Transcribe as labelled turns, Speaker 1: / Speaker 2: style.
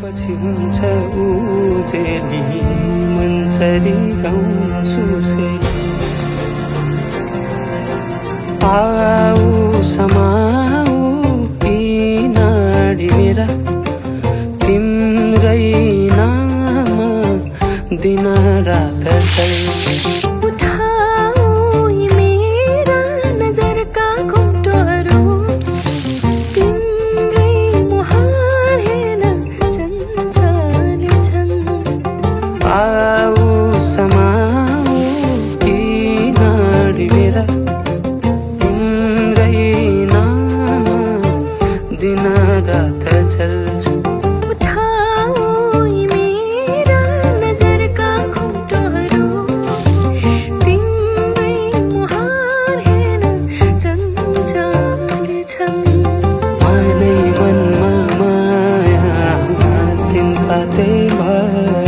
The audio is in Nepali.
Speaker 1: पछि हुन्छ उजेली मन्चरी गाउँ सुसेली आऊ समाऊ नाडी मेरा तिम्रै नाम दिन रात चल्छ
Speaker 2: उठाऊ मेरा नजरका घुम्टोहरू तिम्रै मुहार हेर्न चञ्चल छन्
Speaker 1: आऊ समाऊ नाडी मेरा तिम्रै नाम दिन रात चल्छ पाते भए